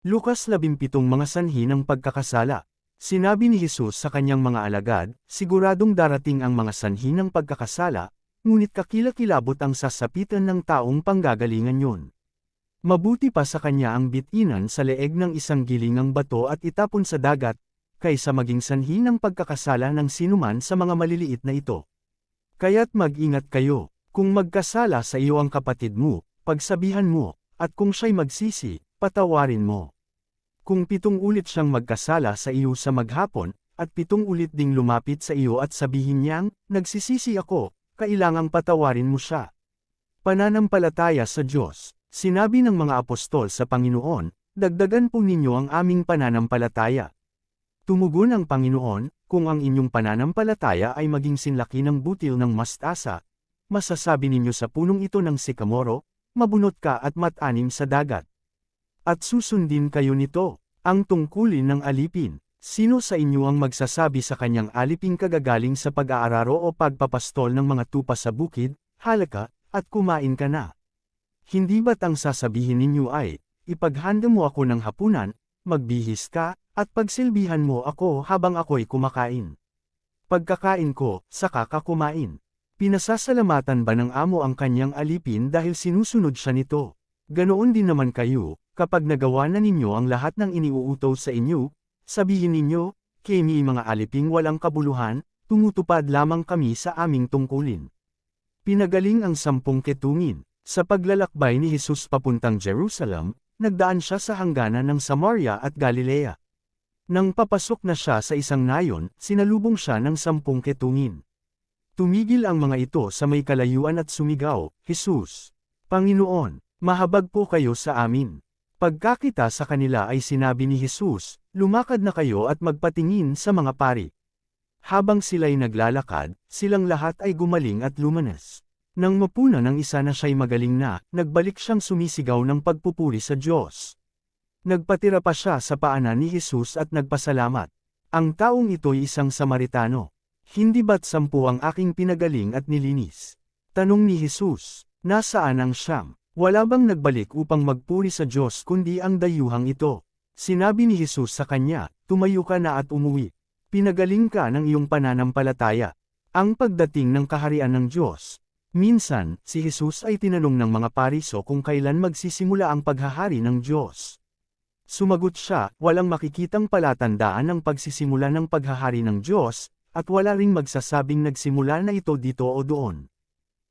Lukas 17 mga sanhi ng pagkakasala. Sinabi ni Jesus sa kanyang mga alagad, siguradong darating ang mga sanhi ng pagkakasala, ngunit kakilakilabot ang sasapitan ng taong panggagalingan yun. Mabuti pa sa kanya ang bitinan sa leeg ng isang gilingang bato at itapon sa dagat, kaysa maging sanhi ng pagkakasala ng sinuman sa mga maliliit na ito. Kaya't mag-ingat kayo, kung magkasala sa iyo ang kapatid mo, pagsabihan mo, at kung siya'y magsisi, patawarin mo. Kung 7 ulit siyang magkasala sa iyo sa maghapon, at 7 ulit ding lumapit sa iyo at sabihin niyang, nagsisisi ako, kailangang patawarin mo siya. Pananampalataya sa Diyos. Sinabi ng mga apostol sa Panginoon, dagdagan po ninyo ang aming pananampalataya. Tumugon ang Panginoon, kung ang inyong pananampalataya ay maging sinlaki ng butil ng mastasa, masasabi ninyo sa punong ito ng sikamoro, mabunot ka at matanim sa dagat. At susundin kayo nito, ang tungkulin ng alipin. Sino sa inyo ang magsasabi sa kanyang aliping kagagaling sa pag-aararo o pagpapastol ng mga tupa sa bukid, halaka, at kumain ka na? Hindi ba't ang sasabihin ninyo ay, ipaghanda mo ako ng hapunan, magbihis ka, at pagsilbihan mo ako habang ako'y kumakain? Pagkakain ko, saka ka kumain. Pinasasalamatan ba ng amo ang kanyang alipin dahil sinusunod siya nito? Ganoon din naman kayo, kapag nagawa na ninyo ang lahat ng iniuutos sa inyo, sabihin ninyo, kami mga aliping walang kabuluhan, tumutupad lamang kami sa aming tungkulin. Pinagaling ang 10 ketungin. Sa paglalakbay ni Jesus papuntang Jerusalem, nagdaan siya sa hangganan ng Samaria at Galilea. Nang papasok na siya sa isang nayon, sinalubong siya ng 10 ketungin. Tumigil ang mga ito sa may kalayuan at sumigaw, Jesus, Panginoon, mahabag po kayo sa amin. Pagkakita sa kanila ay sinabi ni Jesus, lumakad na kayo at magpatingin sa mga pari. Habang sila'y naglalakad, silang lahat ay gumaling at lumanas. Nang mapuna ng isa na siya'y magaling na, nagbalik siyang sumisigaw ng pagpupuri sa Diyos. Nagpatira pa siya sa paanan ni Jesus at nagpasalamat. Ang taong ito'y isang Samaritano. Hindi ba't 10 ang aking pinagaling at nilinis? Tanong ni Jesus, nasaan ang 9? Wala bang nagbalik upang magpuri sa Diyos kundi ang dayuhang ito? Sinabi ni Jesus sa kanya, tumayo ka na at umuwi. Pinagaling ka ng iyong pananampalataya. Ang pagdating ng kaharian ng Diyos. Minsan, si Jesus ay tinanong ng mga pariso kung kailan magsisimula ang paghahari ng Diyos. Sumagot siya, walang makikitang palatandaan ng pagsisimula ng paghahari ng Diyos, at wala ring magsasabing nagsimula na ito dito o doon.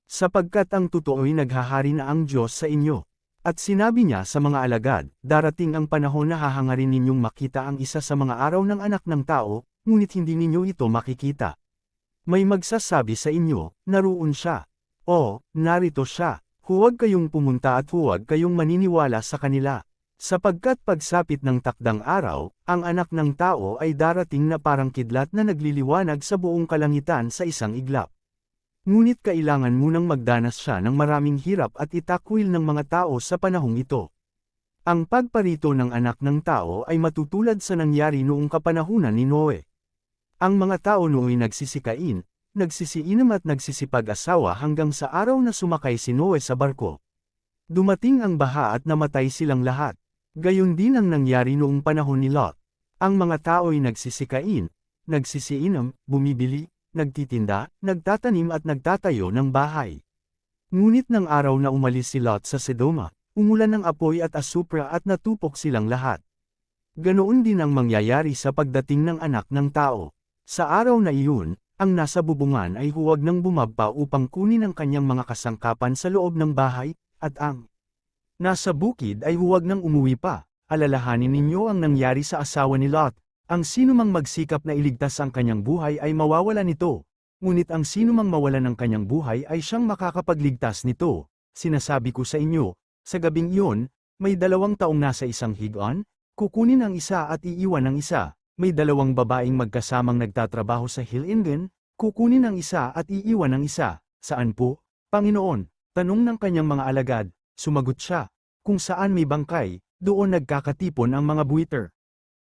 Sapagkat ang totoo'y naghahari na ang Diyos sa inyo. At sinabi niya sa mga alagad, darating ang panahon na hahangarin ninyong makita ang isa sa mga araw ng anak ng tao, ngunit hindi ninyo ito makikita. May magsasabi sa inyo, naroon siya. O, narito siya. Huwag kayong pumunta at huwag kayong maniniwala sa kanila. Sapagkat pagsapit ng takdang araw, ang anak ng tao ay darating na parang kidlat na nagliliwanag sa buong kalangitan sa isang iglap. Ngunit kailangan munang magdanas siya ng maraming hirap at itakwil ng mga tao sa panahong ito. Ang pagparito ng anak ng tao ay matutulad sa nangyari noong kapanahunan ni Noe. Ang mga tao nooy nagsisikain, nagsisiinam at nagsisipag-asawa hanggang sa araw na sumakay si Noe sa barko. Dumating ang baha at namatay silang lahat. Gayon din ang nangyari noong panahon ni Lot. Ang mga tao'y nagsisikain, nagsisiinam, bumibili, nagtitinda, nagtatanim at nagtatayo ng bahay. Ngunit ng araw na umalis si Lot sa Sodoma, umulan ng apoy at asupra at natupok silang lahat. Ganoon din ang mangyayari sa pagdating ng anak ng tao. Sa araw na iyon, ang nasa bubungan ay huwag nang bumaba upang kunin ang kanyang mga kasangkapan sa loob ng bahay, at ang nasa bukid ay huwag nang umuwi pa. Alalahanin ninyo ang nangyari sa asawa ni Lot. Ang sinumang magsikap na iligtas ang kanyang buhay ay mawawala nito. Ngunit ang sinumang mawalan ng kanyang buhay ay siyang makakapagligtas nito. Sinasabi ko sa inyo, sa gabing iyon, may 2 taong nasa isang higaan, kukunin ang isa at iiwan ang isa. May 2 babaeng magkasamang nagtatrabaho sa hilingan, kukunin ang isa at iiwan ang isa. Saan po, Panginoon? Tanong ng kanyang mga alagad. Sumagot siya, kung saan may bangkay, doon nagkakatipon ang mga buwiter.